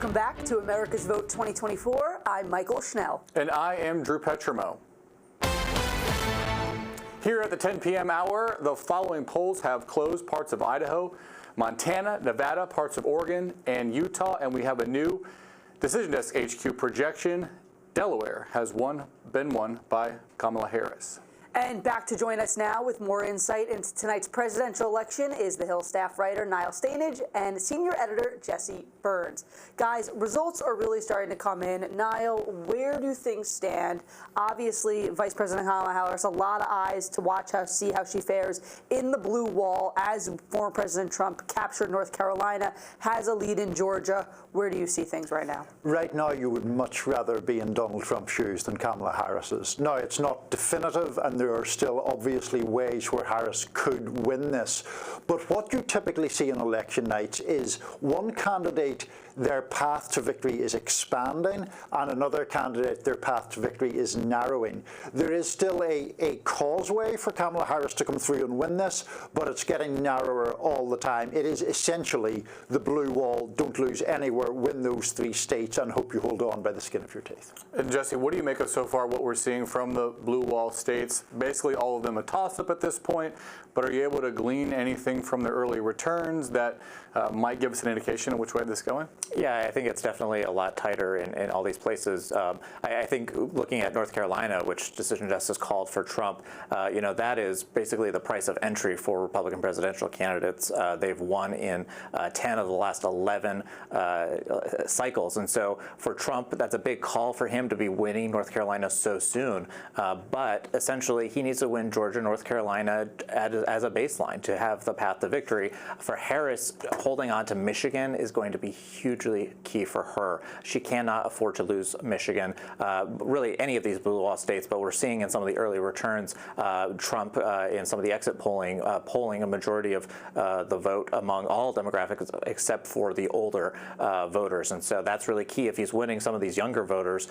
Welcome back to America's Vote 2024. I'm Mychael Schnell. And I am Drew Petrimoulx. Here at the 10 p.m. hour, the following polls have closed: parts of Idaho, Montana, Nevada, parts of Oregon, and Utah. And we have a new Decision Desk HQ projection. Delaware has been won by Kamala Harris. And back to join us now with more insight into tonight's presidential election is the Hill staff writer Niall Stainage and senior editor Jesse Burns. Guys, results are really starting to come in. Niall, where do things stand? Obviously, Vice President Kamala Harris, a lot of eyes to watch see how she fares in the blue wall as former President Trump captured North Carolina, has a lead in Georgia. Where do you see things right now? Right now, you would much rather be in Donald Trump's shoes than Kamala Harris's. Now, it's not definitive, and there are still obviously ways where Harris could win this. But what you typically see on election nights is one candidate, their path to victory is expanding, and another candidate, their path to victory is narrowing. There is still a causeway for Kamala Harris to come through and win this, but it's getting narrower all the time. It is essentially the blue wall, don't lose anywhere, win those 3 states, and hope you hold on by the skin of your teeth. And Jesse, what do you make of so far what we're seeing from the blue wall states? Basically all of them a toss-up at this point, but are you able to glean anything from the early returns that might give us an indication of which way this is going? Yeah, I think it's definitely a lot tighter in all these places. I think looking at North Carolina, which Decision Desk has called for Trump, that is basically the price of entry for Republican presidential candidates. They've won in 10 of the last 11 cycles. And so for Trump, that's a big call for him to be winning North Carolina so soon. But essentially, he needs to win Georgia, North Carolina as a baseline to have the path to victory. For Harris, holding on to Michigan is going to be hugely key for her. She cannot afford to lose Michigan, really any of these blue wall states, but we're seeing in some of the early returns, Trump in some of the exit polling, polling a majority of the vote among all demographics except for the older voters. And so that's really key if he's winning some of these younger voters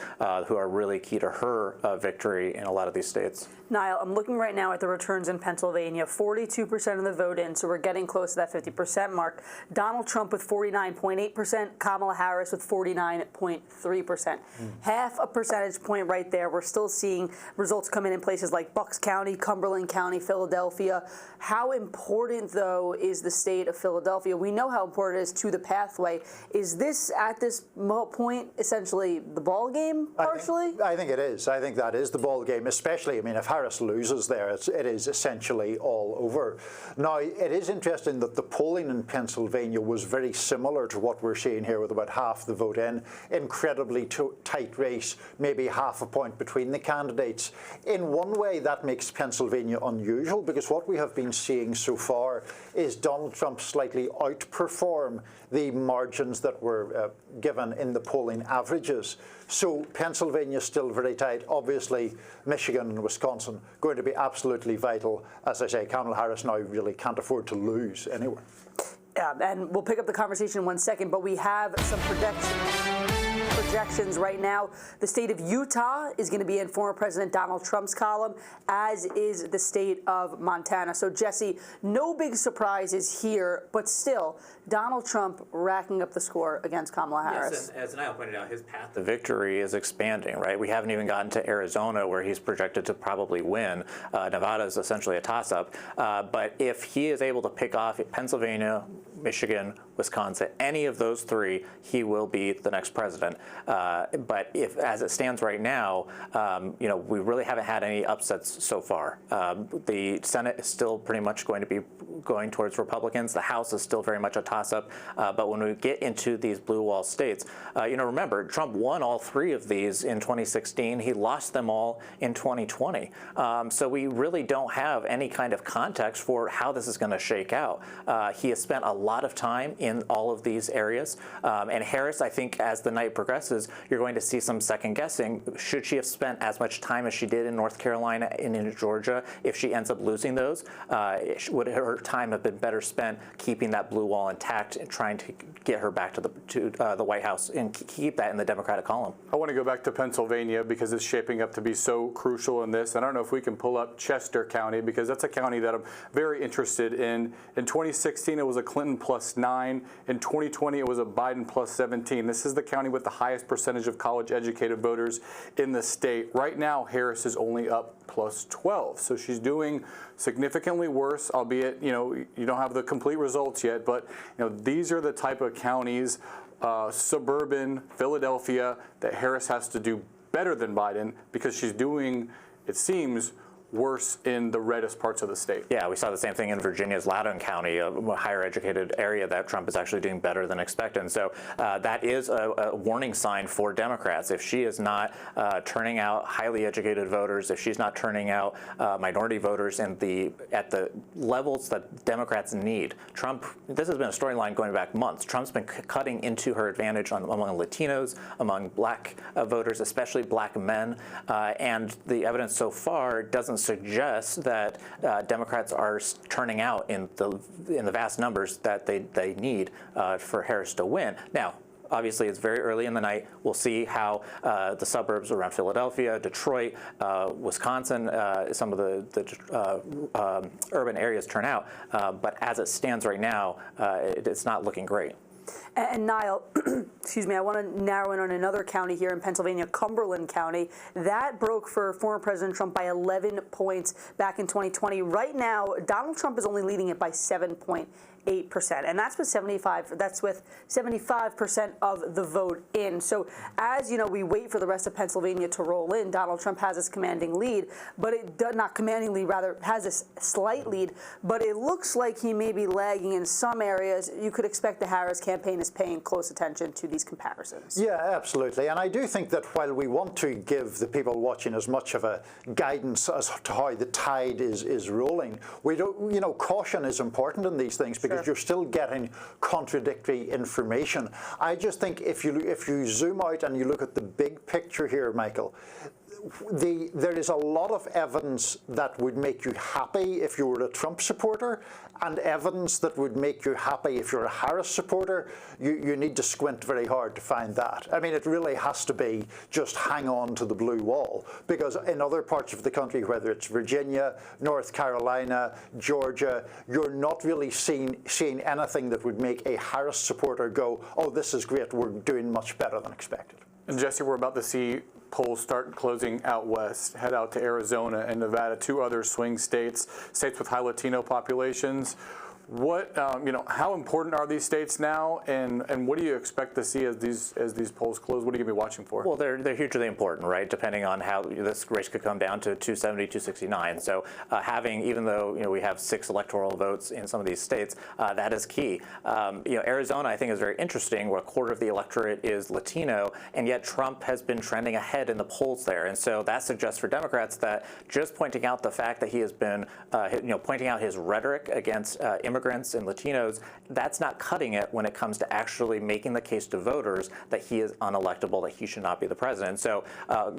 who are really key to her victory in a lot of these states. Niall, I'm looking right now at the returns in Pennsylvania, 42% of the vote in, so we're getting close to that 50% mark. Donald Trump with 49.8%, Kamala Harris with 49.3%. Half a percentage point right there. We're still seeing results come in places like Bucks County, Cumberland County, Philadelphia. How important, though, is the state of Philadelphia? We know how important it is to the pathway. Is this, at this point, essentially the ball game, partially? I think it is. I think that is the ball game, especially, I mean, if Harris loses there, it is essentially all over. Now, it is interesting that the polling in Pennsylvania was very similar to what we're seeing here, with about half the vote in. Incredibly tight race, maybe half a point between the candidates. In one way, that makes Pennsylvania unusual, because what we have been seeing so far is Donald Trump slightly outperform the margins that were given in the polling averages. So Pennsylvania is still very tight. Obviously, Michigan and Wisconsin going to be absolutely vital. As I say, Kamala Harris now really can't afford to lose anywhere. Yeah, and we'll pick up the conversation in 1 second, but we have some projections right now. The state of Utah is going to be in former President Donald Trump's column, as is the state of Montana. So, Jesse, no big surprises here, but still, Donald Trump racking up the score against Kamala Harris. Yes, and as Niall pointed out, his path to victory is expanding, right? We haven't even gotten to Arizona, where he's projected to probably win. Nevada is essentially a toss-up. But if he is able to pick off Pennsylvania, Michigan, Wisconsin, any of those 3, he will be the next president. But if, as it stands right now, we really haven't had any upsets so far. The Senate is still pretty much going to be going towards Republicans. The House is still very much a toss-up. But when we get into these blue wall states, remember, Trump won all 3 of these in 2016. He lost them all in 2020. So we really don't have any kind of context for how this is going to shake out. He has spent a lot of time in all of these areas. And Harris, I think, as the night progresses, you're going to see some second guessing. Should she have spent as much time as she did in North Carolina and in Georgia? If she ends up losing those, would her time have been better spent keeping that blue wall intact and trying to get her back to the White House and keep that in the Democratic column? I want to go back to Pennsylvania because it's shaping up to be so crucial in this. I don't know if we can pull up Chester County, because that's a county that I'm very interested in. In 2016, it was a Clinton Biden plus 9. In 2020, it was a Biden plus 17. This is the county with the highest percentage of college-educated voters in the state. Right now, Harris is only up plus 12. So she's doing significantly worse, albeit, you don't have the complete results yet. But, these are the type of counties, suburban Philadelphia, that Harris has to do better than Biden because she's doing, it seems, worse in the reddest parts of the state. Yeah, we saw the same thing in Virginia's Loudoun County, a higher educated area that Trump is actually doing better than expected. And so that is a warning sign for Democrats. If she is not turning out highly educated voters, if she's not turning out minority voters at the levels that Democrats need, this has been a storyline going back months. Trump's been cutting into her advantage among Latinos, among black voters, especially black men. And the evidence so far doesn't suggest that Democrats are turning out in the vast numbers that they need for Harris to win. Now, obviously, it's very early in the night. We'll see how the suburbs around Philadelphia, Detroit, Wisconsin, some of the urban areas turn out. But as it stands right now, it's not looking great. And Niall, excuse me, I want to narrow in on another county here in Pennsylvania, Cumberland County. That broke for former President Trump by 11 points back in 2020. Right now, Donald Trump is only leading it by 7.8%, and that's with 75% of the vote in. So as we wait for the rest of Pennsylvania to roll in, Donald Trump has this commanding lead, but it does not commanding lead, rather has this slight lead, but it looks like he may be lagging in some areas. You could expect the Harris campaign is paying close attention to these comparisons. Yeah, absolutely. And I do think that while we want to give the people watching as much of a guidance as to how the tide is rolling, we don't, caution is important in these things because you're still getting contradictory information. I just think if you zoom out and you look at the big picture here, Michael, there is a lot of evidence that would make you happy if you were a Trump supporter, and evidence that would make you happy if you're a Harris supporter. You need to squint very hard to find that. I mean, it really has to be just hang on to the blue wall, because in other parts of the country, whether it's Virginia, North Carolina, Georgia, you're not really seeing anything that would make a Harris supporter go, oh, this is great, we're doing much better than expected. And Jesse, we're about to see polls start closing out west, head out to Arizona and Nevada, two other swing states with high Latino populations. What, how important are these states now, and what do you expect to see as these polls close? What are you going to be watching for? Well, they're hugely important, right? Depending on how this race could come down to 270, 269. So having, even though we have 6 electoral votes in some of these states, that is key. Arizona, I think, is very interesting, where a quarter of the electorate is Latino, and yet Trump has been trending ahead in the polls there. And so that suggests for Democrats that just pointing out the fact that he has been, pointing out his rhetoric against immigrants and Latinos, that's not cutting it when it comes to actually making the case to voters that he is unelectable, that he should not be the president. So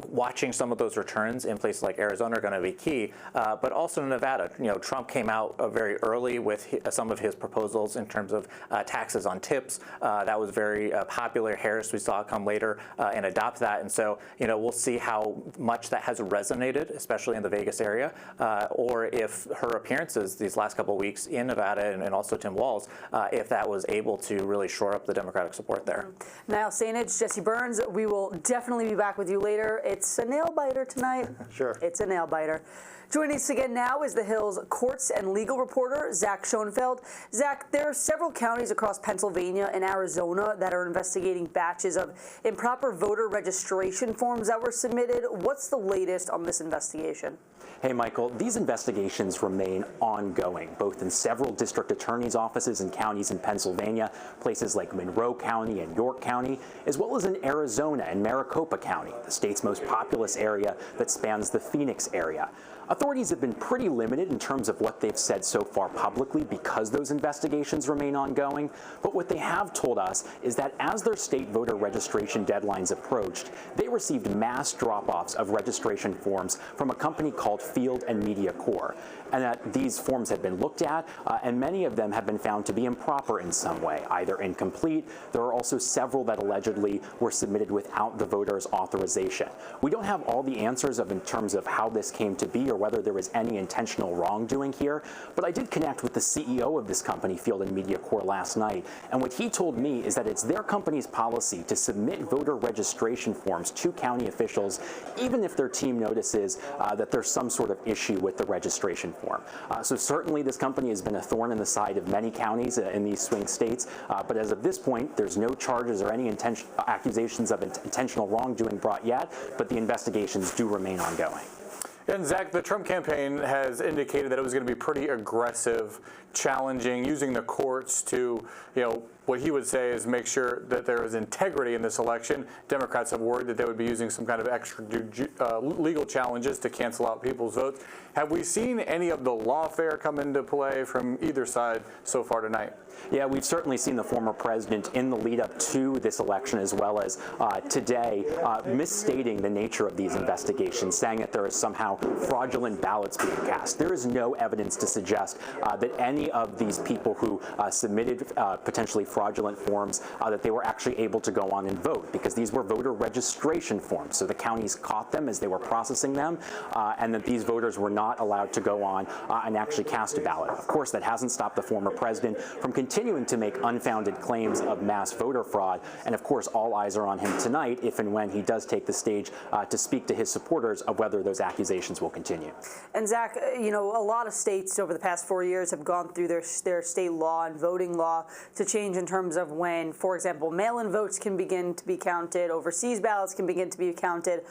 watching some of those returns in places like Arizona are going to be key, but also in Nevada. Trump came out very early with some of his proposals in terms of taxes on tips. That was very popular. Harris, we saw come later and adopt that. And so, we'll see how much that has resonated, especially in the Vegas area, or if her appearances these last couple of weeks in Nevada and also Tim Walz, if that was able to really shore up the Democratic support there. Niall Sainage, Jesse Burns, we will definitely be back with you later. It's a nail biter tonight. Sure. It's a nail biter. Joining us again now is the Hill's courts and legal reporter, Zach Schoenfeld. Zach, there are several counties across Pennsylvania and Arizona that are investigating batches of improper voter registration forms that were submitted. What's the latest on this investigation? Hey, Michael, these investigations remain ongoing, both in several district attorneys' offices and counties in Pennsylvania, places like Monroe County and York County, as well as in Arizona and Maricopa County, the state's most populous area that spans the Phoenix area. Authorities have been pretty limited in terms of what they've said so far publicly because those investigations remain ongoing, but what they have told us is that as their state voter registration deadlines approached, they received mass drop-offs of registration forms from a company called Field and Media Corps, and that these forms had been looked at, and many of them have been found to be improper in some way, either incomplete. There are also several that allegedly were submitted without the voter's authorization. We don't have all the answers in terms of how this came to be or whether there was any intentional wrongdoing here, but I did connect with the CEO of this company, Field and Media Corps, last night, and what he told me is that it's their company's policy to submit voter registration forms to county officials, even if their team notices that there's some sort of issue with the registration form. So certainly this company has been a thorn in the side of many counties in these swing states, but as of this point, there's no charges or any accusations of intentional wrongdoing brought yet, but the investigations do remain ongoing. And Zach, the Trump campaign has indicated that it was going to be pretty aggressive, challenging, using the courts to, what he would say is make sure that there is integrity in this election. Democrats have worried that they would be using some kind of extra legal challenges to cancel out people's votes. Have we seen any of the lawfare come into play from either side so far tonight? Yeah, we've certainly seen the former president in the lead up to this election, as well as today, misstating the nature of these investigations, saying that there is somehow fraudulent ballots being cast. There is no evidence to suggest that any of these people who submitted potentially fraudulent forms, that they were actually able to go on and vote, because these were voter registration forms. So the counties caught them as they were processing them, and that these voters were not allowed to go on and actually cast a ballot. Of course, that hasn't stopped the former president from continuing to make unfounded claims of mass voter fraud, and of course all eyes are on him tonight if and when he does take the stage to speak to his supporters of whether those accusations will continue. And Zach, a lot of states over the past 4 years have gone through their state law and voting law to change in terms of when, for example, mail-in votes can begin to be counted, overseas ballots can begin to be counted.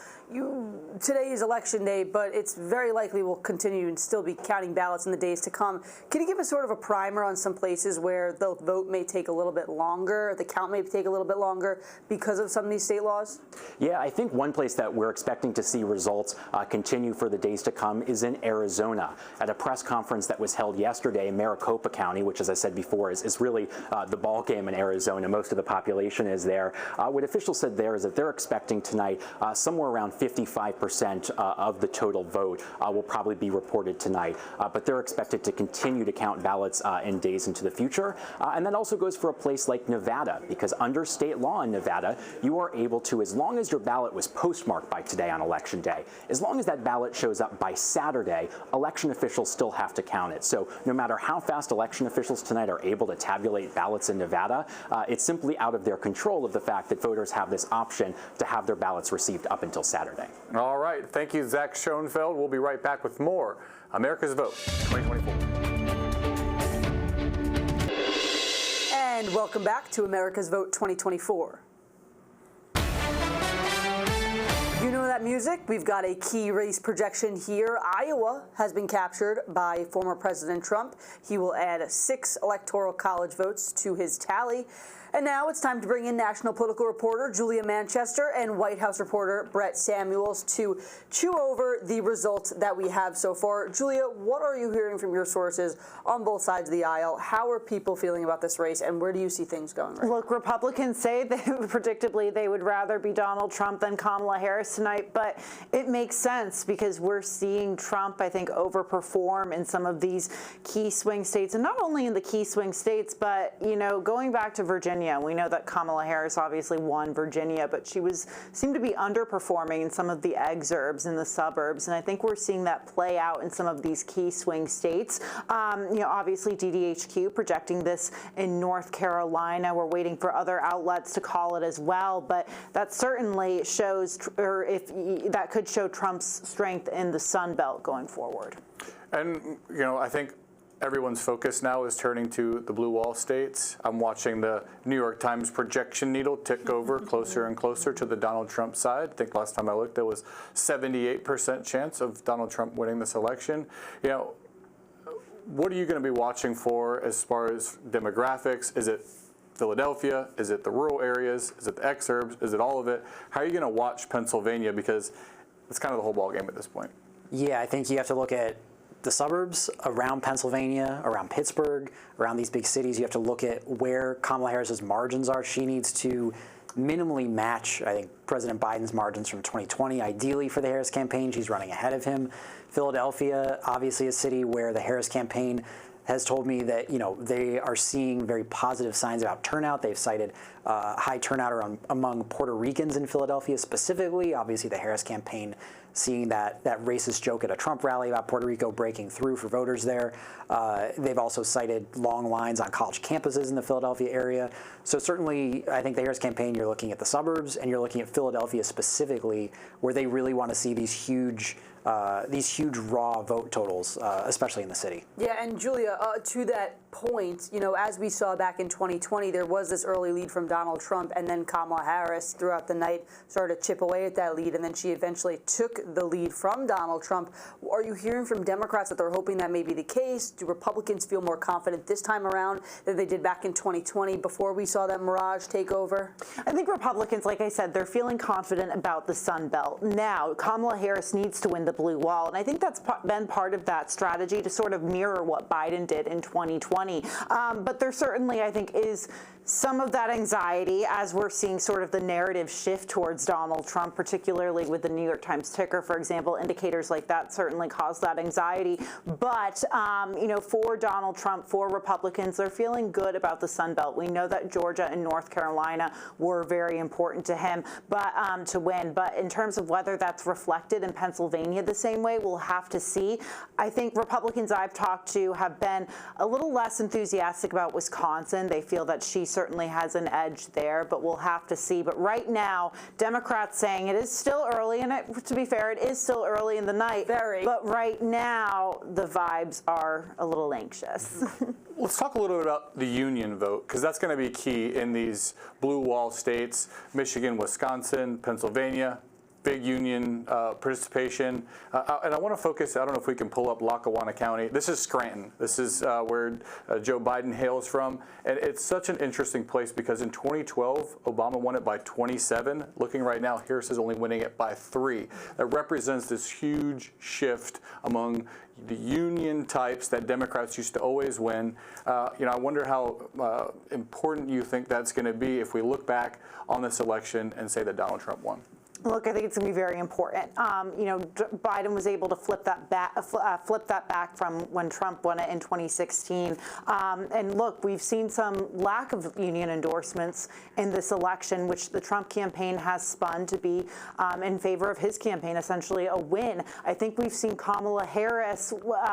Today is election day, but it's very likely we'll continue and still be counting ballots in the days to come. Can you give us sort of a primer on some places where the vote may take a little bit longer, the count may take a little bit longer because of some of these state laws? Yeah, I think one place that we're expecting to see results continue for the days to come is in Arizona. At a press conference that was held yesterday in Maricopa County, which, as I said before, is really the ball game in Arizona. Most of the population is there. What officials said there is that they're expecting tonight somewhere around 55% of the total vote will probably be reported tonight, but they're expected to continue to count ballots in days into the future. And that also goes for a place like Nevada, because under state law in Nevada, you are able to, as long as your ballot was postmarked by today on Election Day, as long as that ballot shows up by Saturday, election officials still have to count it. So no matter how fast election officials tonight are able to tabulate ballots in Nevada, it's simply out of their control of the fact that voters have this option to have their ballots received up until Saturday. All right. Thank you, Zach Schoenfeld. We'll be right back with more America's Vote 2024. And welcome back to America's Vote 2024. You know that music? We've got a key race projection here. Iowa has been captured by former President Trump. He will add 6 electoral college votes to his tally. And now it's time to bring in national political reporter Julia Manchester and White House reporter Brett Samuels to chew over the results that we have so far. Julia, what are you hearing from your sources on both sides of the aisle? How are people feeling about this race, and where do you see things going right now? Look, Republicans say that predictably they would rather be Donald Trump than Kamala Harris tonight, but it makes sense because we're seeing Trump, I think, overperform in some of these key swing states, and not only in the key swing states, but, going back to Virginia. We know that Kamala Harris obviously won Virginia, but she seemed to be underperforming in some of the exurbs in the suburbs, and I think we're seeing that play out in some of these key swing states. Obviously DDHQ projecting this in North Carolina. We're waiting for other outlets to call it as well, but that certainly shows, or if that could show Trump's strength in the Sun Belt going forward. And, I think everyone's focus now is turning to the blue wall states. I'm watching the New York Times projection needle tick over closer and closer to the Donald Trump side. I think last time I looked, there was 78% chance of Donald Trump winning this election. What are you going to be watching for as far as demographics? Is it Philadelphia? Is it the rural areas? Is it the exurbs? Is it all of it? How are you going to watch Pennsylvania? Because it's kind of the whole ballgame at this point. Yeah, I think you have to look at the suburbs around Pennsylvania, around Pittsburgh, around these big cities. You have to look at where Kamala Harris's margins are. She needs to minimally match, I think, President Biden's margins from 2020. Ideally for the Harris campaign, she's running ahead of him. Philadelphia, obviously a city where the Harris campaign has told me that they are seeing very positive signs about turnout. They've cited high turnout among Puerto Ricans in Philadelphia specifically. Obviously, the Harris campaign seeing that racist joke at a Trump rally about Puerto Rico breaking through for voters there. They've also cited long lines on college campuses in the Philadelphia area. So certainly, I think the Harris campaign, you're looking at the suburbs and you're looking at Philadelphia specifically, where they really want to see these huge raw vote totals, especially in the city. Yeah, and Julia, to that point, as we saw back in 2020, there was this early lead from Donald Trump, and then Kamala Harris throughout the night started to chip away at that lead, and then she eventually took the lead from Donald Trump. Are you hearing from Democrats that they're hoping that may be the case? Do Republicans feel more confident this time around than they did back in 2020 before we saw that mirage take over? I think Republicans, like I said, they're feeling confident about the Sun Belt. Now, Kamala Harris needs to win the blue wall, and I think that's been part of that strategy to sort of mirror what Biden did in 2020. But there certainly, I think, is some of that anxiety as we're seeing sort of the narrative shift towards Donald Trump, particularly with the New York Times ticker, for example. Indicators like that certainly cause that anxiety. But, for Donald Trump, for Republicans, they're feeling good about the Sun Belt. We know that Georgia and North Carolina were very important to him to win. But in terms of whether that's reflected in Pennsylvania the same way, we'll have to see. I think Republicans I've talked to have been a little less enthusiastic about Wisconsin. They feel that she certainly has an edge there, but we'll have to see. But right now, Democrats saying it is still early, and to be fair, it is still early in the night. Very. But right now, the vibes are a little anxious. Let's talk a little bit about the union vote, because that's going to be key in these blue wall states, Michigan, Wisconsin, Pennsylvania. Big union participation. And I want to focus, I don't know if we can pull up Lackawanna County. This is Scranton. This is where Joe Biden hails from. And it's such an interesting place because in 2012, Obama won it by 27. Looking right now, Harris is only winning it by 3. That represents this huge shift among the union types that Democrats used to always win. I wonder how important you think that's going to be if we look back on this election and say that Donald Trump won. Look, I think it's going to be very important. Biden was able to flip that back from when Trump won it in 2016. And look, we've seen some lack of union endorsements in this election, which the Trump campaign has spun to be in favor of his campaign, essentially a win. I think we've seen Kamala Harris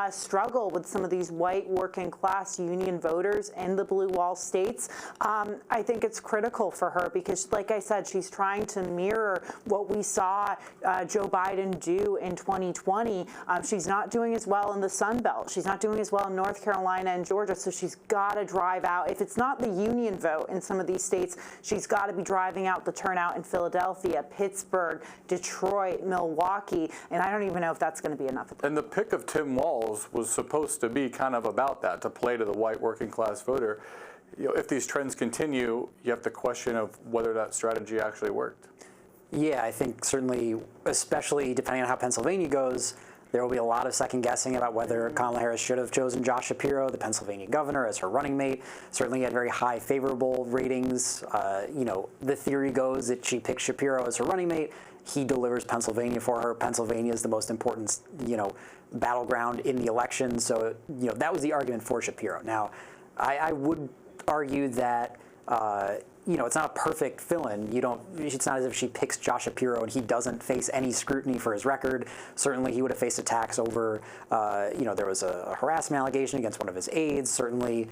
struggle with some of these white working class union voters in the blue wall states. I think it's critical for her because, like I said, she's trying to mirror what we saw Joe Biden do in 2020. She's not doing as well in the Sun Belt. She's not doing as well in North Carolina and Georgia, so she's got to drive out. If it's not the union vote in some of these states, she's got to be driving out the turnout in Philadelphia, Pittsburgh, Detroit, Milwaukee, and I don't even know if that's going to be enough. And the pick of Tim Walz was supposed to be kind of about that, to play to the white working class voter. If these trends continue, you have the question of whether that strategy actually worked. Yeah, I think certainly, especially depending on how Pennsylvania goes, there will be a lot of second guessing about whether Kamala Harris should have chosen Josh Shapiro, the Pennsylvania governor, as her running mate. Certainly had very high favorable ratings. The theory goes that she picked Shapiro as her running mate. He delivers Pennsylvania for her. Pennsylvania is the most important, battleground in the election. So, that was the argument for Shapiro. Now, I would argue that it's not a perfect fill-in. It's not as if she picks Josh Shapiro and he doesn't face any scrutiny for his record. Certainly, he would have faced attacks over, there was a harassment allegation against one of his aides. Certainly,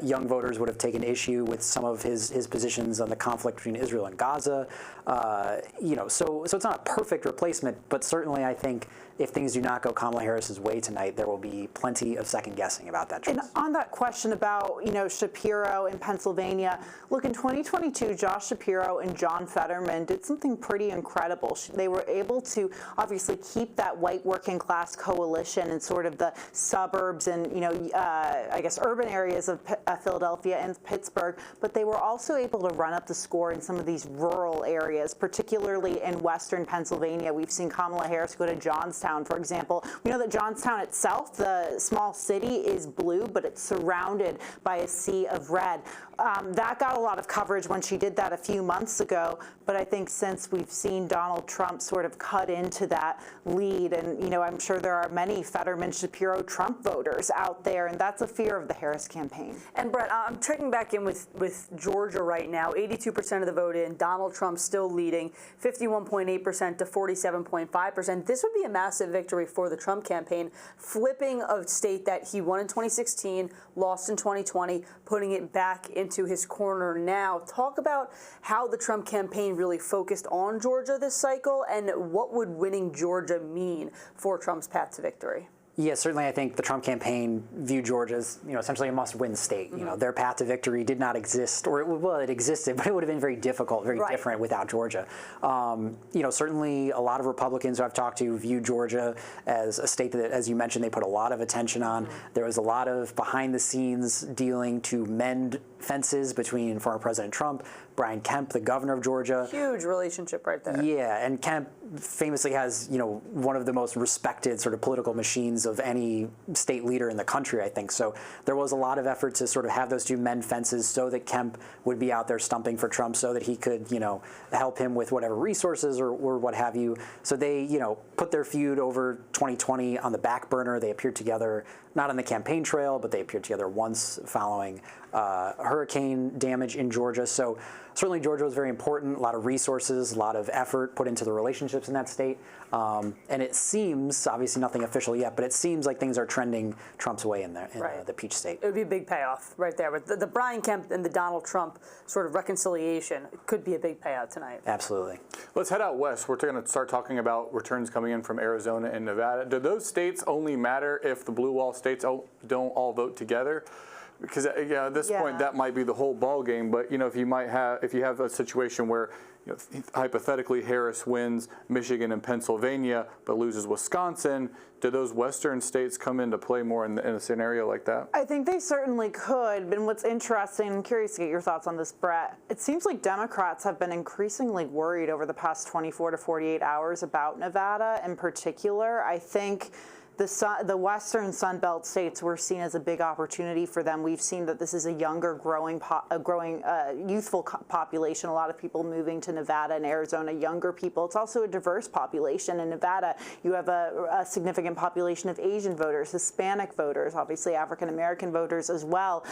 young voters would have taken issue with some of his positions on the conflict between Israel and Gaza. So it's not a perfect replacement, but certainly I think if things do not go Kamala Harris's way tonight, there will be plenty of second guessing about that choice. And on that question about, Shapiro in Pennsylvania, look, in 2022, Josh Shapiro and John Fetterman did something pretty incredible. They were able to obviously keep that white working class coalition in sort of the suburbs and, urban areas of Philadelphia and Pittsburgh, but they were also able to run up the score in some of these rural areas, particularly in western Pennsylvania. We've seen Kamala Harris go to Johnstown Johnstown, for example. We know that Johnstown itself, the small city, is blue, but it's surrounded by a sea of red. That got a lot of coverage when she did that a few months ago, but I think since we've seen Donald Trump sort of cut into that lead, and I'm sure there are many Fetterman Shapiro Trump voters out there, and that's a fear of the Harris campaign. And Brett, I'm checking back in with Georgia right now. 82% of the vote in. Donald Trump still leading, 51.8% to 47.5%. This would be a massive victory for the Trump campaign, flipping a state that he won in 2016, lost in 2020, putting it back into his corner now. Talk about how the Trump campaign really focused on Georgia this cycle, and what would winning Georgia mean for Trump's path to victory? Yeah, certainly I think the Trump campaign viewed Georgia as, essentially a must-win state. Their path to victory did not exist, or it existed, but it would have been very difficult, very different without Georgia. Certainly a lot of Republicans who I've talked to view Georgia as a state that, as you mentioned, they put a lot of attention on. There was a lot of behind-the-scenes dealing to mend fences between former President Trump, Brian Kemp, the governor of Georgia. Huge relationship right there. Yeah, and Kemp famously has, one of the most respected sort of political machines of any state leader in the country, I think. So there was a lot of effort to sort of have those two mend fences so that Kemp would be out there stumping for Trump so that he could, help him with whatever resources or what have you. So they, put their feud over 2020 on the back burner. They appeared together, not on the campaign trail, but they appeared together once following hurricane damage in Georgia. So certainly Georgia was very important, a lot of resources, a lot of effort put into the relationships in that state. And it seems, obviously nothing official yet, but it seems like things are trending Trump's way in the Peach State. It would be a big payoff right there. But the Brian Kemp and the Donald Trump sort of reconciliation could be a big payout tonight. Absolutely. Let's head out west. We're going to start talking about returns coming in from Arizona and Nevada. Do those states only matter if the blue wall states don't all vote together? Because at this point, that might be the whole ball game. But if you have a situation where hypothetically Harris wins Michigan and Pennsylvania but loses Wisconsin, do those western states come into play more in a scenario like that? I think they certainly could. And what's interesting, I'm curious to get your thoughts on this, Brett. It seems like Democrats have been increasingly worried over the past 24 to 48 hours about Nevada in particular. I think the western Sun Belt states were seen as a big opportunity for them. We've seen that this is a younger, growing youthful population. A lot of people moving to Nevada and Arizona, younger people. It's also a diverse population. In Nevada, you have a significant population of Asian voters, Hispanic voters, obviously African-American voters as well.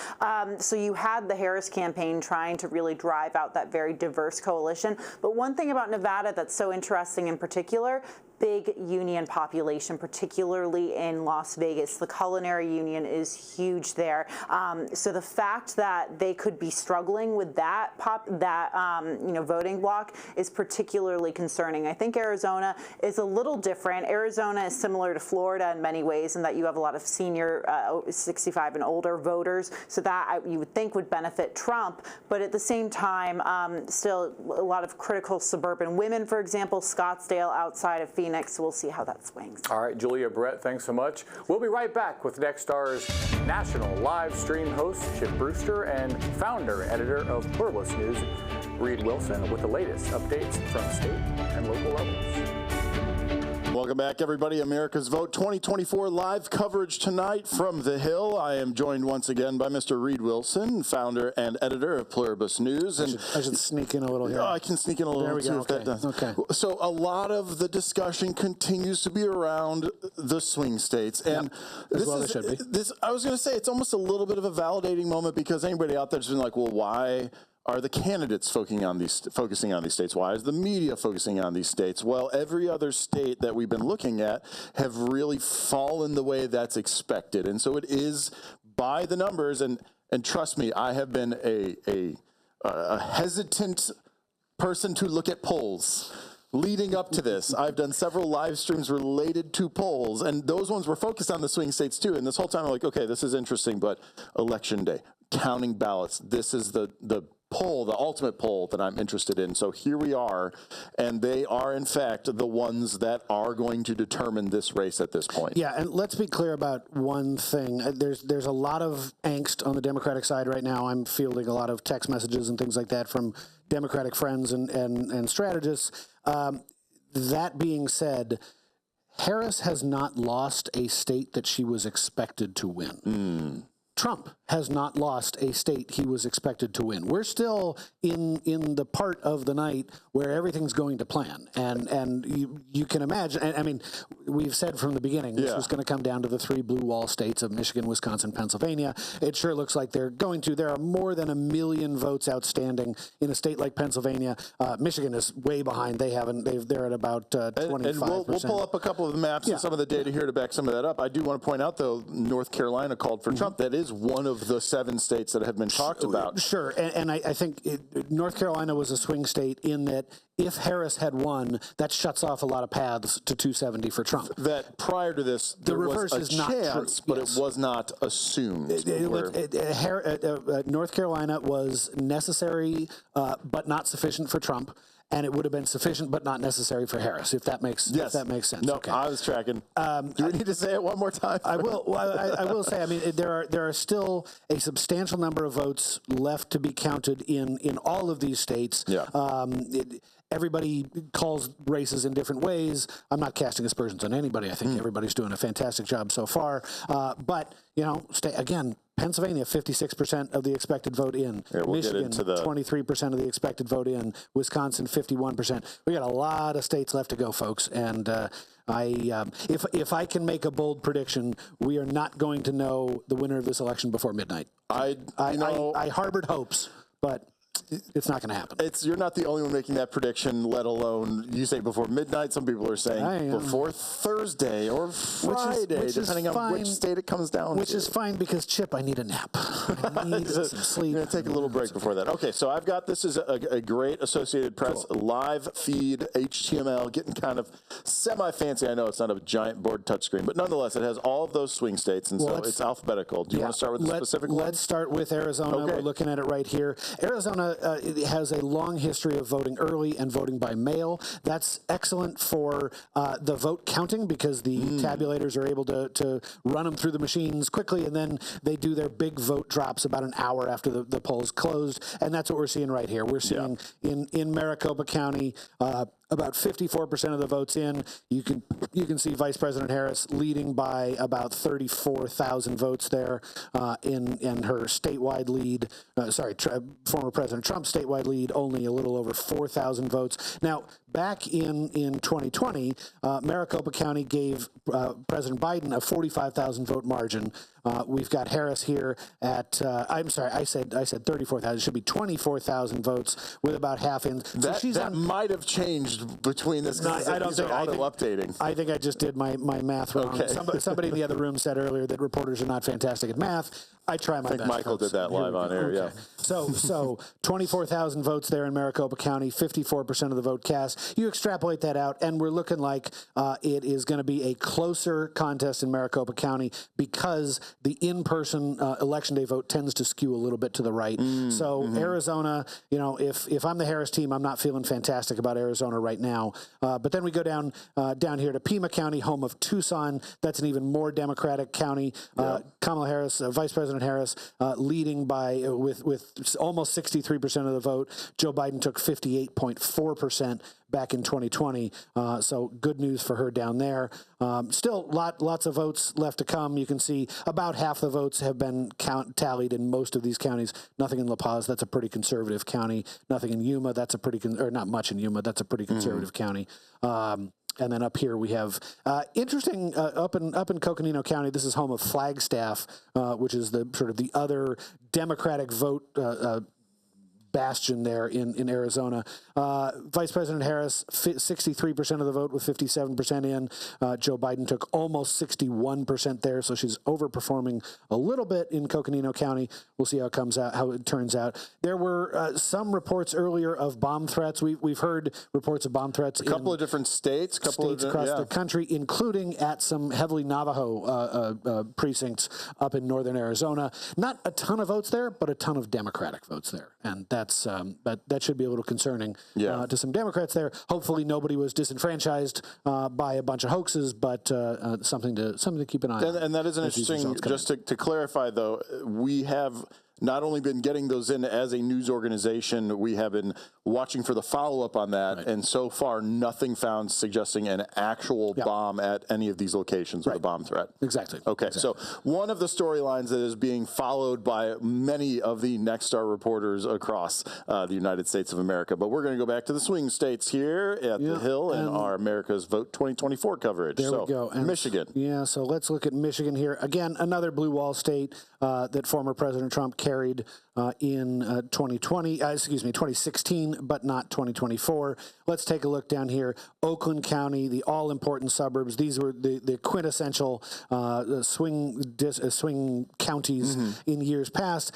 So you had the Harris campaign trying to really drive out that very diverse coalition. But one thing about Nevada that's so interesting in particular, big union population, particularly in Las Vegas. The culinary union is huge there. So the fact that they could be struggling with that voting bloc is particularly concerning. I think Arizona is a little different. Arizona is similar to Florida in many ways in that you have a lot of senior 65 and older voters. So that you would think would benefit Trump. But at the same time, still a lot of critical suburban women, for example, Scottsdale outside of Phoenix. So we'll see how that swings. All right, Julia, Brett, thanks so much. We'll be right back with Nextstar's national live stream host, Chip Brewster, and founder, editor of Pluribus News, Reed Wilson, with the latest updates from state and local levels. Welcome back, everybody. America's Vote 2024 live coverage tonight from The Hill. I am joined once again by Mr. Reed Wilson, founder and editor of Pluribus News. And I should sneak in a little here. I can sneak in a little. There we go. That does. Okay. So a lot of the discussion continues to be around the swing states, and As well it should be. I was going to say it's almost a little bit of a validating moment because anybody out there's been like, well, why are the candidates focusing on these states? Why is the media focusing on these states? Well, every other state that we've been looking at have really fallen the way that's expected. And so it is by the numbers. And trust me, I have been a hesitant person to look at polls. Leading up to this, I've done several live streams related to polls, and those ones were focused on the swing states too. And this whole time I'm like, okay, this is interesting, but election day, counting ballots, this is the poll, the ultimate poll that I'm interested in. So here we are, and they are in fact the ones that are going to determine this race at this point. Yeah, and let's be clear about one thing. There's a lot of angst on the Democratic side right now. I'm fielding a lot of text messages and things like that from Democratic friends and strategists. That being said, Harris has not lost a state that she was expected to win. Trump has not lost a state he was expected to win. We're still in the part of the night where everything's going to plan. And you can imagine, I mean, we've said from the beginning, this was going to come down to the 3 blue wall states of Michigan, Wisconsin, Pennsylvania. It sure looks like they're going to. There are more than 1 million votes outstanding in a state like Pennsylvania. Michigan is way behind. They're at about 25%. And we'll pull up a couple of the maps and some of the data here to back some of that up. I do want to point out, though, North Carolina called for Trump. That is one of the 7 states that have been talked about. Sure, and I think North Carolina was a swing state in that if Harris had won, that shuts off a lot of paths to 270 for Trump. That prior to this, there was a chance, but it was not assumed. North Carolina was necessary, but not sufficient for Trump. And it would have been sufficient, but not necessary for Harris, if that makes sense. No, okay. I was tracking. Do we need to say it one more time? I will. Well, I will say. I mean, there are still a substantial number of votes left to be counted in all of these states. Yeah. Everybody calls races in different ways. I'm not casting aspersions on anybody. I think everybody's doing a fantastic job so far. But again. Pennsylvania, 56% of the expected vote in. Michigan, 23% of the expected vote in. Wisconsin, 51%. We got a lot of states left to go, folks. And if I can make a bold prediction, we are not going to know the winner of this election before midnight. I harbored hopes, but it's not going to happen. You're not the only one making that prediction, let alone you say before midnight. Some people are saying before Thursday or Friday, depending on which state it comes down to. Which is fine because, Chip, I need a nap. I need some sleep. I'm going to take a little break before that. Okay, so I've got this is a great Associated Press live feed HTML, getting kind of semi-fancy. I know it's not a giant board touchscreen, but nonetheless, it has all of those swing states, and so it's alphabetical. Do you want to start with the specific one? Let's start with Arizona. Okay. We're looking at it right here. Arizona it has a long history of voting early and voting by mail. That's excellent for the vote counting because the tabulators are able to run them through the machines quickly, and then they do their big vote drops about an hour after the polls closed, and that's what we're seeing right here. We're seeing in Maricopa County about 54% of the votes in. You can see Vice President Harris leading by about 34,000 votes there in her statewide lead. Former President Trump's statewide lead, only a little over 4,000 votes. Now, back in 2020, Maricopa County gave President Biden a 45,000 vote margin. We've got Harris here at, I'm sorry, I said 34,000. It should be 24,000 votes with about half in. So that might have changed between this. I don't think updating. I think I just did my math wrong. Okay. Somebody in the other room said earlier that reporters are not fantastic at math. I try my best. I think Michael did that live on air, yeah. So 24,000 votes there in Maricopa County, 54% of the vote cast. You extrapolate that out, and we're looking like it is going to be a closer contest in Maricopa County because the in-person election day vote tends to skew a little bit to the right. Arizona, if I'm the Harris team, I'm not feeling fantastic about Arizona right now. But then we go down here to Pima County, home of Tucson. That's an even more Democratic county. Kamala Harris, Vice President Harris, leading by with almost 63% of the vote. Joe Biden took 58.4% back in 2020. So good news for her down there. Still lots of votes left to come. You can see about half the votes have been tallied in most of these counties. Nothing in La Paz, that's a pretty conservative county. Nothing in Yuma, that's a pretty, or not much in Yuma, that's a pretty conservative county. And then up here we have interesting up in Coconino County. This is home of Flagstaff, which is the sort of the other Democratic vote bastion there in Arizona. Vice President Harris, 63% of the vote with 57% in. Joe Biden took almost 61% there, so she's overperforming a little bit in Coconino County. We'll see how it turns out. There were some reports earlier of bomb threats. We've heard reports of bomb threats in a couple of different states, across the country, including at some heavily Navajo precincts up in northern Arizona. Not a ton of votes there, but a ton of Democratic votes there, and that should be a little concerning to some Democrats there. Hopefully nobody was disenfranchised by a bunch of hoaxes, but something to keep an eye on. And that is an interesting, just to clarify though, we have not only been getting those in as a news organization, we have been watching for the follow-up on that, and so far nothing found suggesting an actual bomb at any of these locations with a bomb threat. Exactly. Okay, exactly. so one of the storylines that is being followed by many of the Next Star reporters across the United States of America. But we're going to go back to the swing states here at the Hill and our America's Vote 2024 coverage. There we go. And Michigan. Yeah, so let's look at Michigan here. Again, another blue wall state that former President Trump carried in 2016, but not 2024. Let's take a look down here. Oakland County, the all-important suburbs. These were the quintessential swing counties in years past.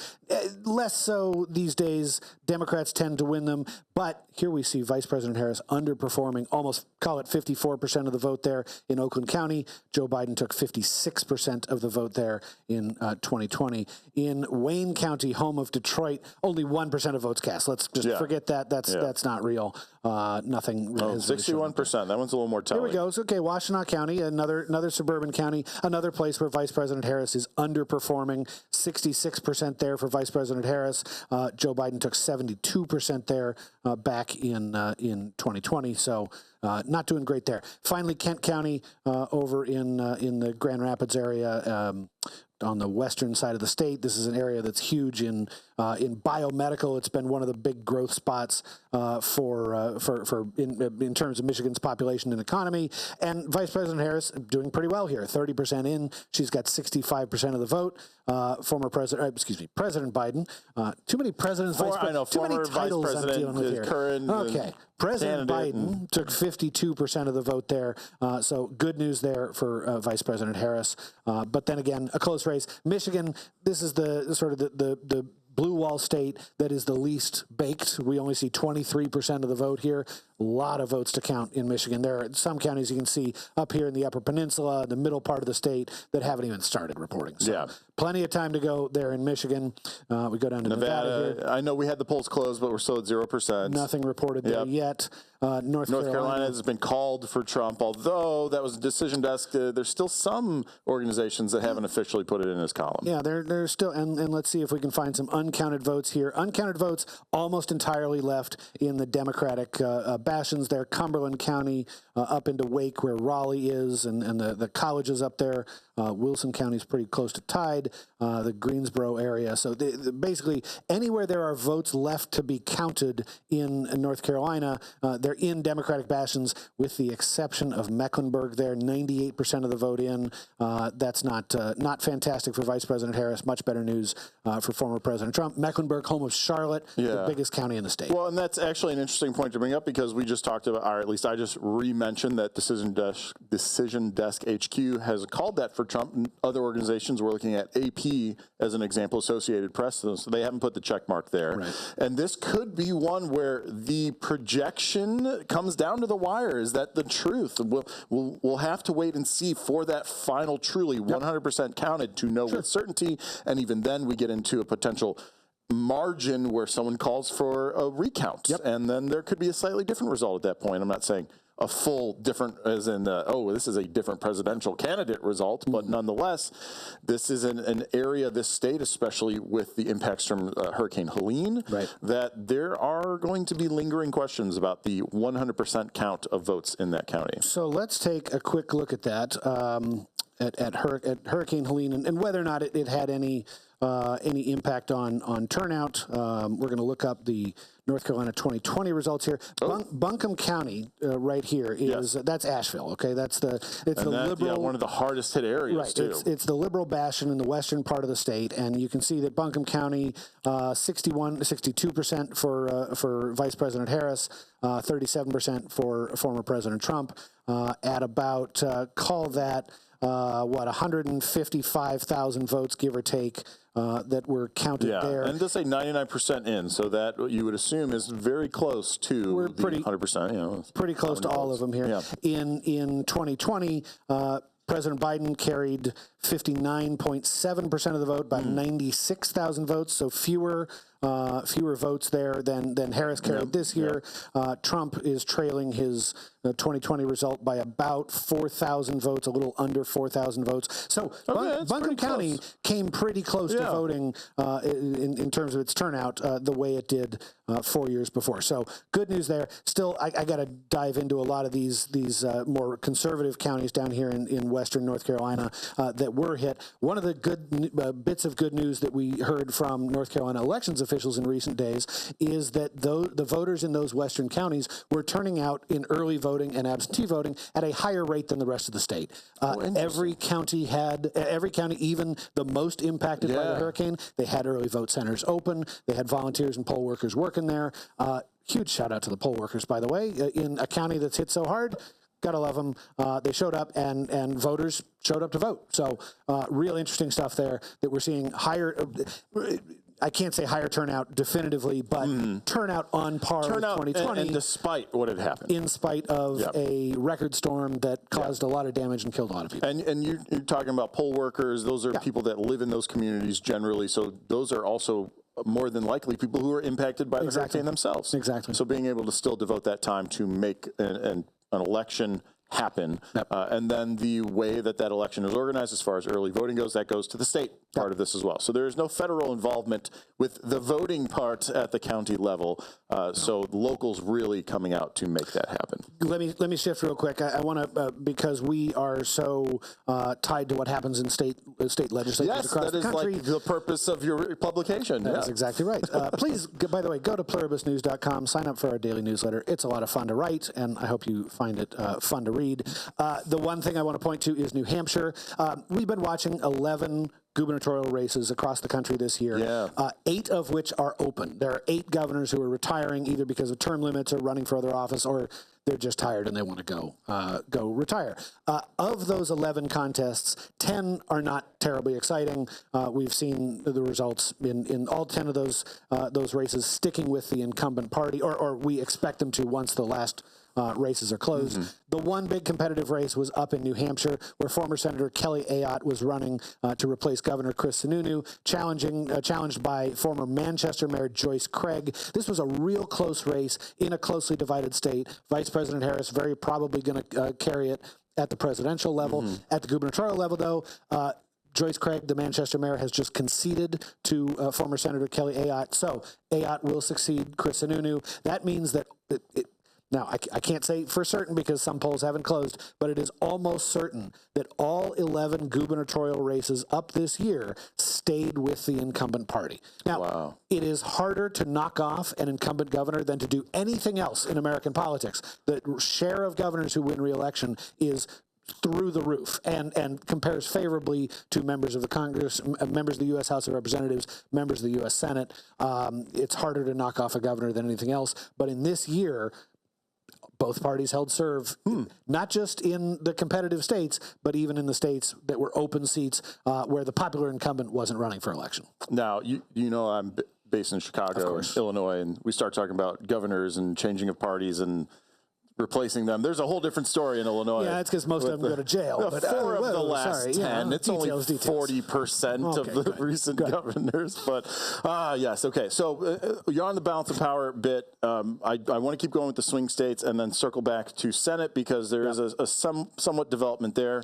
Less so these days. Democrats tend to win them. But here we see Vice President Harris underperforming, almost call it 54% of the vote there in Oakland County. Joe Biden took 56% of the vote there in 2020. In Wayne County, home of Detroit, only 1% of votes cast. Let's just forget that. That's not real. Nothing. 61%. That one's a little more telling. Here we go. So, okay, Washtenaw County, another suburban county, another place where Vice President Harris is underperforming. 66% there for Vice President Harris. Joe Biden took 72% there back in 2020. So not doing great there. Finally, Kent County over in the Grand Rapids area. On the western side of the state, this is an area that's huge in biomedical. It's been one of the big growth spots in terms of Michigan's population and economy. And Vice President Harris doing pretty well here, 30% in. She's got 65% of the vote. President Biden. Too many presidents. Too many titles I'm dealing with here. Okay. President Biden took 52% of the vote there. So good news there for Vice President Harris. But then again, a close race. Michigan, this is the sort of the blue wall state that is the least baked. We only see 23% of the vote here. A lot of votes to count in Michigan. There are some counties you can see up here in the Upper Peninsula, the middle part of the state, that haven't even started reporting. So plenty of time to go there in Michigan. We go down to Nevada here. I know we had the polls closed, but we're still at 0%. Nothing reported there yet. North Carolina has been called for Trump, although that was a decision desk. There's still some organizations that haven't officially put it in his column. Yeah, there's still, and let's see if we can find some uncounted votes here. Uncounted votes almost entirely left in the Democratic bastions there. Cumberland County up into Wake, where Raleigh is, and the colleges up there. Wilson County is pretty close to tied, the Greensboro area. So basically, anywhere there are votes left to be counted in North Carolina, they're in Democratic bastions, with the exception of Mecklenburg there, 98% of the vote in. That's not fantastic for Vice President Harris. Much better news for former President Trump. Mecklenburg, home of Charlotte, the biggest county in the state. Well, and that's actually an interesting point to bring up, because we just talked about, or at least I just re-mentioned that Decision Desk HQ has called that for Trump. Other organizations, we're looking at AP as an example, Associated Press, so they haven't put the check mark there. Right. And this could be one where the projection comes down to the wire. Is that the truth? We'll have to wait and see for that final, truly 100% counted to know with certainty. And even then, we get into a potential margin where someone calls for a recount. And then there could be a slightly different result at that point. I'm not saying a full different, as in, this is a different presidential candidate result, but nonetheless, this is an area, this state, especially with the impacts from Hurricane Helene, that there are going to be lingering questions about the 100% count of votes in that county. So let's take a quick look at that, at Hurricane Helene, and whether or not it had any impact on turnout. We're going to look up the North Carolina 2020 results here. Buncombe County, right here, is that's Asheville. Okay, it's the liberal, one of the hardest hit areas too. It's the liberal bastion in the western part of the state, and you can see that Buncombe County, 62% for Vice President Harris, 37% for former President Trump. At about call that 155,000 votes, give or take, that were counted there. And to say 99% in, so that you would assume is very close to the 100%. Pretty close to all of them here. In 2020, President Biden carried 59.7% of the vote, about 96,000 votes, so fewer votes there than Harris carried this year. Trump is trailing his 2020 result by about 4,000 votes, a little under 4,000 votes. So Buncombe County came pretty close to voting in terms of its turnout the way it did 4 years before. So good news there. Still, I got to dive into a lot of these more conservative counties down here in western North Carolina that were hit. One of the good bits of good news that we heard from North Carolina elections officials in recent days is that the voters in those western counties were turning out in early voting and absentee voting at a higher rate than the rest of the state. Every county, even the most impacted by the hurricane, they had early vote centers open. They had volunteers and poll workers working there. Huge shout out to the poll workers, by the way, in a county that's hit so hard. Gotta love them. They showed up, and voters showed up to vote. So real interesting stuff there that we're seeing higher. I can't say higher turnout definitively, but turnout on par with 2020. And despite what had happened. In spite of a record storm that caused a lot of damage and killed a lot of people. And you're talking about poll workers. Those are people that live in those communities generally. So those are also more than likely people who are impacted by the hurricane themselves. Exactly. So being able to still devote that time to make an election happen. And then the way that election is organized as far as early voting goes, that goes to the state part of this as well. So there is no federal involvement with the voting part at the county level. So locals really coming out to make that happen. Let me shift real quick. I want to because we are so tied to what happens in state legislatures across the country. Yes, that is like the purpose of your publication. That's exactly right. Please, by the way, go to pluribusnews.com, sign up for our daily newsletter. It's a lot of fun to write, and I hope you find it fun to read. The one thing I want to point to is New Hampshire. We've been watching 11 gubernatorial races across the country this year, 8 of which are open. There are 8 governors who are retiring either because of term limits or running for other office, or they're just tired and they want to go retire. Of those 11 contests, 10 are not terribly exciting. We've seen the results in all 10 of those races sticking with the incumbent party, or we expect them to once the last races are closed. The one big competitive race was up in New Hampshire, where former Senator Kelly Ayotte was running to replace Governor Chris Sununu, challenged by former Manchester Mayor Joyce Craig. This was a real close race in a closely divided state. Vice President Harris very probably going to carry it at the presidential level. At the gubernatorial level, though, Joyce Craig, the Manchester mayor, has just conceded to former Senator Kelly Ayotte. So Ayotte will succeed Chris Sununu. That means that now, I can't say for certain because some polls haven't closed, but it is almost certain that all 11 gubernatorial races up this year stayed with the incumbent party. Now, it is harder to knock off an incumbent governor than to do anything else in American politics. The share of governors who win re-election is through the roof and compares favorably to members of the Congress, members of the U.S. House of Representatives, members of the U.S. Senate. It's harder to knock off a governor than anything else. But in this year, both parties held serve, not just in the competitive states, but even in the states that were open seats where the popular incumbent wasn't running for election. Now, you know I'm based in Chicago, Illinois, and we start talking about governors and changing of parties and replacing them. There's a whole different story in Illinois. Yeah, it's because most of them go to jail. But 4 of the last 10. It's details. only 40% of the recent governors. But yes, okay. So you're on the balance of power bit. I want to keep going with the swing states and then circle back to Senate because there is a somewhat development there.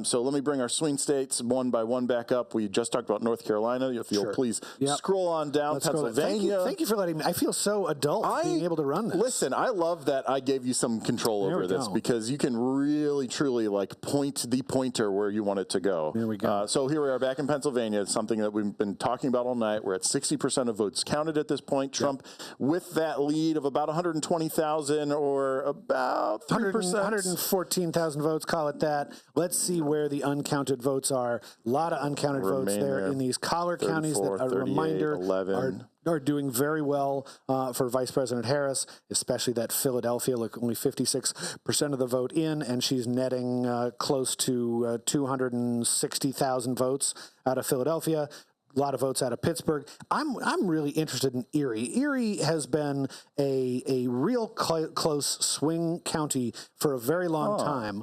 So let me bring our swing states one by one back up. We just talked about North Carolina. If you'll please scroll on down. Let's Pennsylvania. Thank you for letting me. I feel so adult being able to run this. Listen, I love that I gave you some control over this because you can really, truly point the pointer where you want it to go. There we go. So here we are back in Pennsylvania. It's something that we've been talking about all night. We're at 60% of votes counted at this point. Trump with that lead of about 120,000 or about 3%. 114,000 votes, call it that. Let's see where the uncounted votes are. A lot of uncounted votes there in these collar counties that, a reminder, 11. Are doing very well for Vice President Harris, especially that Philadelphia, only 56% of the vote in, and she's netting close to 260,000 votes out of Philadelphia. lot of votes out of Pittsburgh. I'm really interested in Erie. Erie has been a real close swing county for a very long time.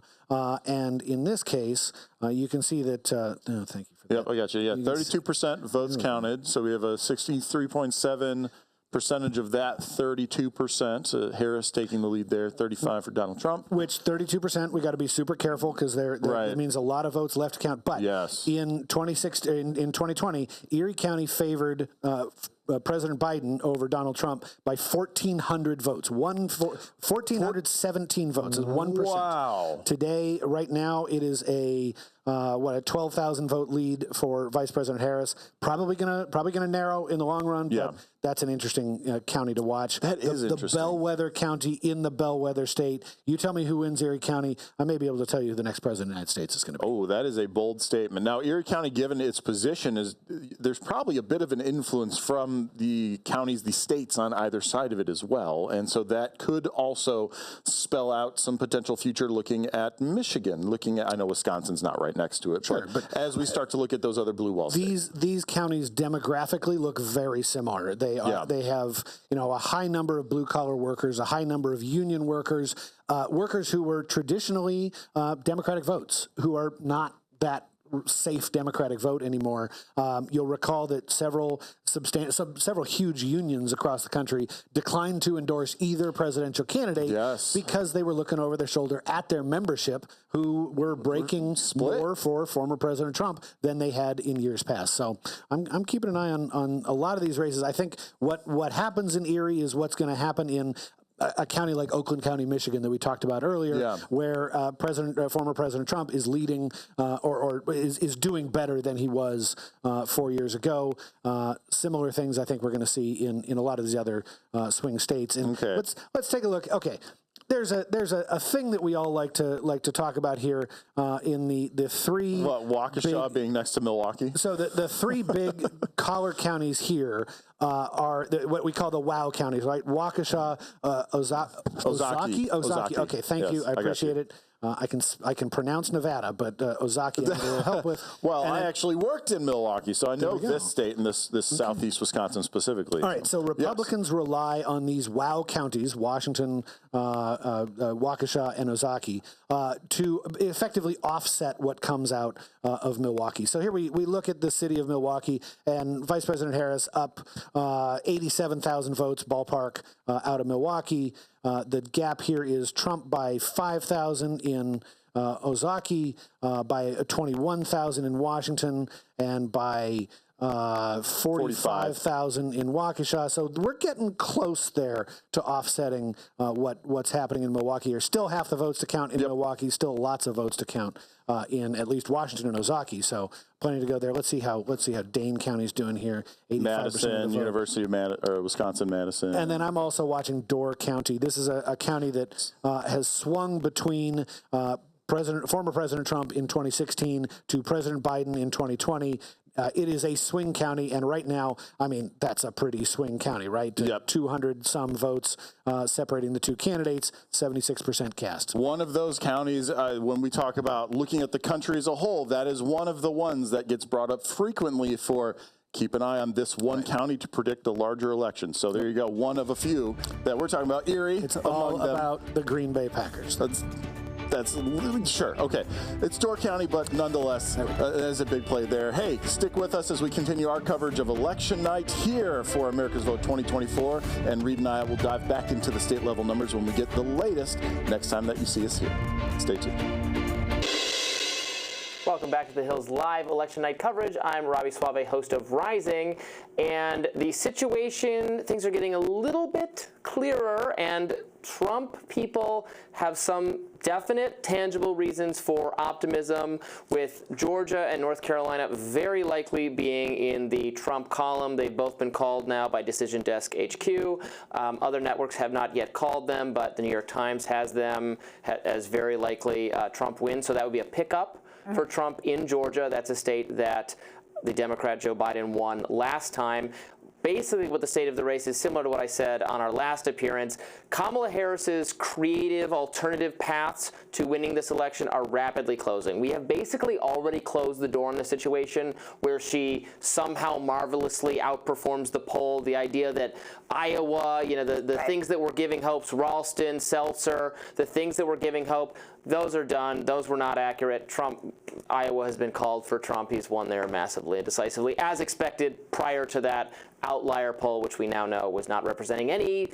And in this case, you can see that. No, thank you for that. Yep, I got you. Yeah, 32% votes counted. So we have a 63.7% of that, 32%. Harris taking the lead there, 35 for Donald Trump. Which 32%, we got to be super careful because it means a lot of votes left to count. But in 2020, Erie County favored President Biden over Donald Trump by 1,400 votes. 1,417 votes is 1%. Wow. Today, right now, it is a 12,000 vote lead for Vice President Harris. Probably gonna narrow in the long run. But that's an interesting county to watch. That is interesting. The bellwether county in the bellwether state. You tell me who wins Erie County, I may be able to tell you who the next president of the United States is going to be. Oh, that is a bold statement. Now, Erie County, given its position, there's probably a bit of an influence from the counties, the states on either side of it as well, and so that could also spell out some potential future looking at Michigan. I know Wisconsin's not right next to it, but as we start to look at those other blue walls, these counties demographically look very similar. They have a high number of blue collar workers, a high number of union workers, workers who were traditionally Democratic votes, who are not that safe Democratic vote anymore. You'll recall that several huge unions across the country declined to endorse either presidential candidate because they were looking over their shoulder at their membership, who were breaking more for former President Trump than they had in years past. So I'm keeping an eye on a lot of these races. I think what happens in Erie is what's going to happen in a county like Oakland County, Michigan, that we talked about earlier, where former President Trump is leading or is doing better than he was 4 years ago. Similar things I think we're going to see in a lot of these other swing states. And let's take a look. Okay. There's a thing that we all like to talk about here in the three. Waukesha being next to Milwaukee. So the three big collar counties here are what we call the WOW counties, right? Waukesha, Ozaukee. Okay, thank you. I appreciate it. I can pronounce Nevada, but Ozaukee I need a little help with. Well, I actually worked in Milwaukee, so I know this state and this southeast Wisconsin specifically. All right, so Republicans rely on these WOW counties, Washington, Waukesha, and Ozaukee, to effectively offset what comes out of Milwaukee. So here we look at the city of Milwaukee, and Vice President Harris up 87,000 votes, ballpark, out of Milwaukee. The gap here is Trump by 5,000 in Ozaukee, by 21,000 in Washington, and by 45,000 in Waukesha. So we're getting close there to offsetting what's happening in Milwaukee. There's still half the votes to count in Milwaukee, still lots of votes to count in at least Washington and Ozaukee. So plenty to go there. Let's see how Dane County's doing here. 85% Madison, University of Wisconsin-Madison. And then I'm also watching Door County. This is a county that has swung between former President Trump in 2016 to President Biden in 2020. It is a swing county, and right now, I mean, that's a pretty swing county, right? 200-some votes separating the two candidates, 76% cast. One of those counties, when we talk about looking at the country as a whole, that is one of the ones that gets brought up frequently for keep an eye on this one county to predict a larger election. So there you go, one of a few that we're talking about. Erie, it's all about the Green Bay Packers. That's sure. Okay. It's Door County, but nonetheless, there's a big play there. Hey, stick with us as we continue our coverage of election night here for America's Vote 2024. And Reed and I will dive back into the state level numbers when we get the latest next time that you see us here. Stay tuned. Welcome back to the Hill's live election night coverage. I'm Robbie Suave, host of Rising, and the situation, things are getting a little bit clearer, and Trump people have some definite, tangible reasons for optimism, with Georgia and North Carolina very likely being in the Trump column. They've both been called now by Decision Desk HQ. Other networks have not yet called them, but the New York Times has them as very likely Trump wins, so that would be a pickup for Trump in Georgia. That's a state that the Democrat Joe Biden won last time. basically what the state of the race is, similar to what I said on our last appearance. Kamala Harris's creative alternative paths to winning this election are rapidly closing. We have basically already closed the door on the situation where she somehow marvelously outperforms the poll. The idea that Iowa, the things that were giving hopes, Ralston, Seltzer, the things that were giving hope, those are done. Those were not accurate. Iowa has been called for Trump. He's won there massively and decisively, as expected prior to that outlier poll, which we now know was not representing any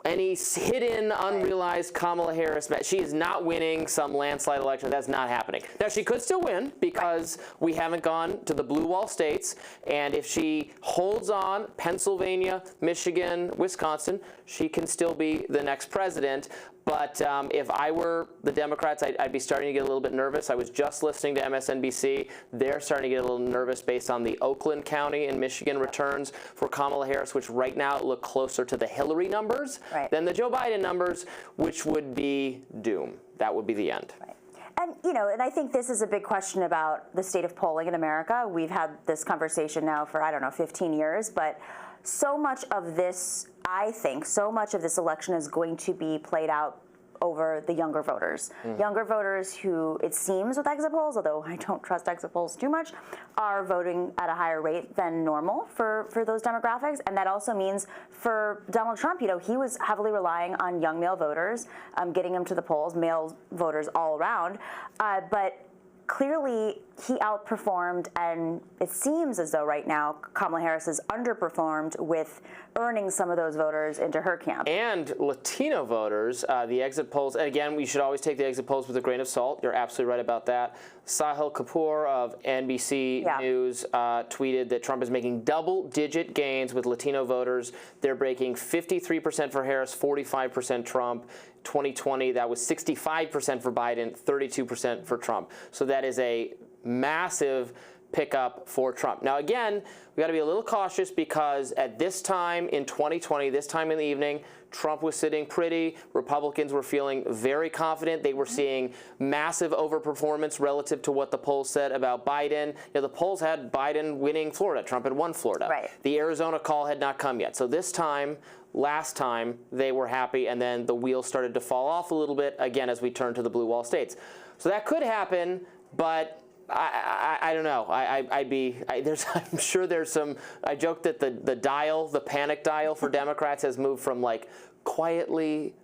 hidden, unrealized Kamala Harris. She is not winning some landslide election. That's not happening. Now, she could still win because we haven't gone to the blue wall states. And if she holds on, Pennsylvania, Michigan, Wisconsin, she can still be the next president. But if I were the Democrats, I'd be starting to get a little bit nervous. I was just listening to MSNBC. They're starting to get a little nervous based on the Oakland County and Michigan returns for Kamala Harris, which right now look closer to the Hillary numbers than the Joe Biden numbers, which would be doom. That would be the end. Right. And, and I think this is a big question about the state of polling in America. We've had this conversation now for, 15 years, but so much of this, I think, so much of this election is going to be played out over the younger voters. Younger voters who, it seems with exit polls, although I don't trust exit polls too much, are voting at a higher rate than normal for those demographics. And that also means for Donald Trump, he was heavily relying on young male voters, getting them to the polls, male voters all around. But clearly, he outperformed, and it seems as though right now Kamala Harris has underperformed with earning some of those voters into her camp. And Latino voters, the exit polls, again, we should always take the exit polls with a grain of salt. You're absolutely right about that. Sahil Kapoor of NBC News tweeted that Trump is making double-digit gains with Latino voters. They're breaking 53% for Harris, 45% Trump. 2020, that was 65% for Biden, 32% for Trump. So that is a massive pickup for Trump. Now, again, we got to be a little cautious because at this time in 2020, this time in the evening, Trump was sitting pretty. Republicans were feeling very confident. They were seeing massive overperformance relative to what the polls said about Biden. The polls had Biden winning Florida. Trump had won Florida. Right. The Arizona call had not come yet. So this time, last time, they were happy, and then the wheels started to fall off a little bit, again, as we turn to the blue wall states. So that could happen, but I don't know. I'm sure there's some. I joke that the panic dial for Democrats has moved from like quietly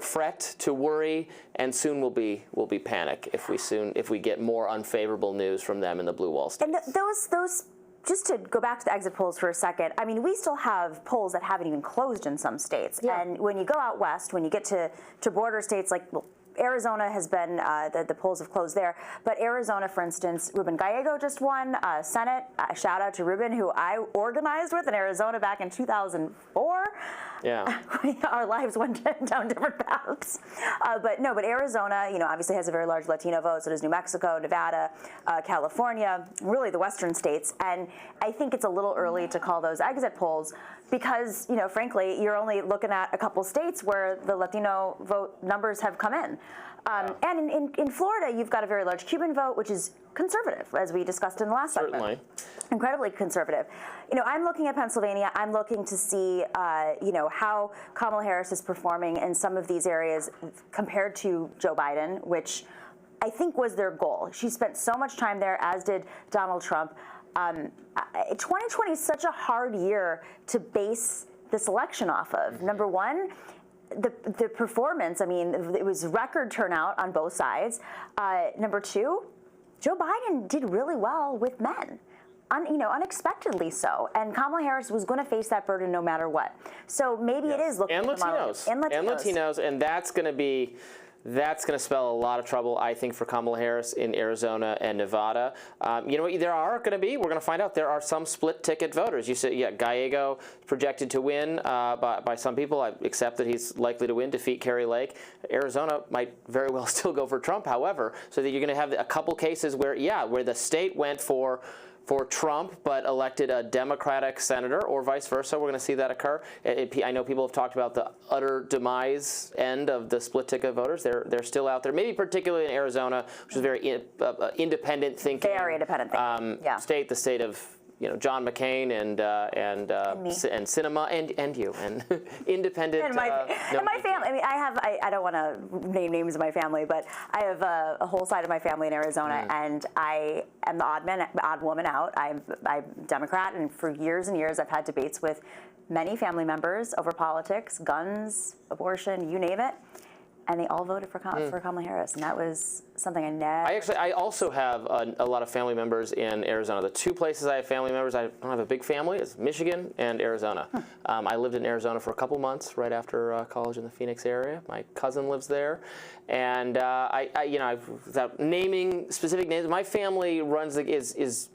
fret to worry, and soon will be panic if we get more unfavorable news from them in the blue wall states. And those. Just to go back to the exit polls for a second, we still have polls that haven't even closed in some states. Yeah. And when you go out west, when you get to border states like Arizona has been, the polls have closed there. But Arizona, for instance, Ruben Gallego just won Senate. Shout out to Ruben, who I organized with in Arizona back in 2004. Yeah. Our lives went down different paths. But Arizona, obviously has a very large Latino vote. So does New Mexico, Nevada, California, really the western states. And I think it's a little early to call those exit polls because, frankly, you're only looking at a couple states where the Latino vote numbers have come in. And in Florida, you've got a very large Cuban vote, which is conservative, as we discussed in the last segment. Incredibly conservative. I'm looking at Pennsylvania. I'm looking to see, how Kamala Harris is performing in some of these areas compared to Joe Biden, which I think was their goal. She spent so much time there, as did Donald Trump. 2020 is such a hard year to base this election off of. Number one, the performance, it was record turnout on both sides. Number two, Joe Biden did really well with men. Unexpectedly so. And Kamala Harris was going to face that burden no matter what. So maybe it is looking and at Latinos. And Latinos, and that's going to spell a lot of trouble, I think, for Kamala Harris in Arizona and Nevada. We're going to find out, there are some split ticket voters. You said, Gallego projected to win by some people. I accept that he's likely to win, defeat Kari Lake. Arizona might very well still go for Trump, however, so that you're going to have a couple cases where the state went for Trump, but elected a Democratic senator, or vice versa. We're going to see that occur. I know people have talked about the utter demise end of the split ticket voters. They're still out there, maybe particularly in Arizona, which is very independent thinking. Very independent thinking. State, the state of John McCain and Sinema and you and independent. And my family. I mean, I don't want to name names of my family, but I have a whole side of my family in Arizona, and I am the odd woman out. I'm Democrat, and for years and years I've had debates with many family members over politics, guns, abortion, you name it. And they all voted for Kamala Harris, and that was something I never. I also have a lot of family members in Arizona. The two places I have family members, I don't have a big family, is Michigan and Arizona. I lived in Arizona for a couple months right after college in the Phoenix area. My cousin lives there, and without naming specific names, my family is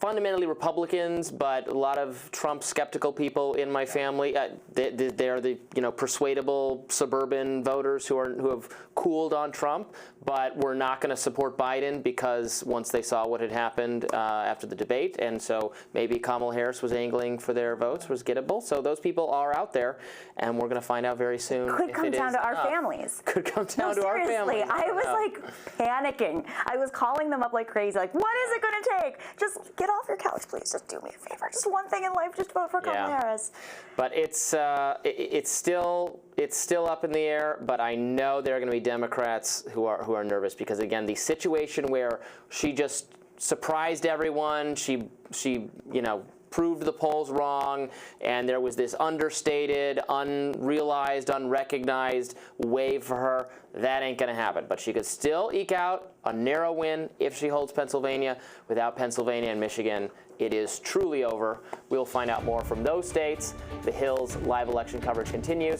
fundamentally Republicans, but a lot of Trump skeptical people in my family. They are the persuadable suburban voters who have cooled on Trump, but were not going to support Biden because once they saw what had happened after the debate, and so maybe Kamala Harris was angling for their votes, was gettable. So those people are out there, and we're going to find out very soon. Could come down to our families. Could come down to our families. I was like panicking. I was calling them up like crazy. Like, what is it going to take? Just get off your couch, please. Just do me a favor. Just one thing in life. Just vote for Kamala Harris. But it's still up in the air. But I know there are going to be Democrats who are nervous because, again, the situation where she just surprised everyone. She proved the polls wrong, and there was this understated, unrealized, unrecognized wave for her. That ain't going to happen. But she could still eke out a narrow win if she holds Pennsylvania. Without Pennsylvania and Michigan, it is truly over. We'll find out more from those states. The Hill's live election coverage continues.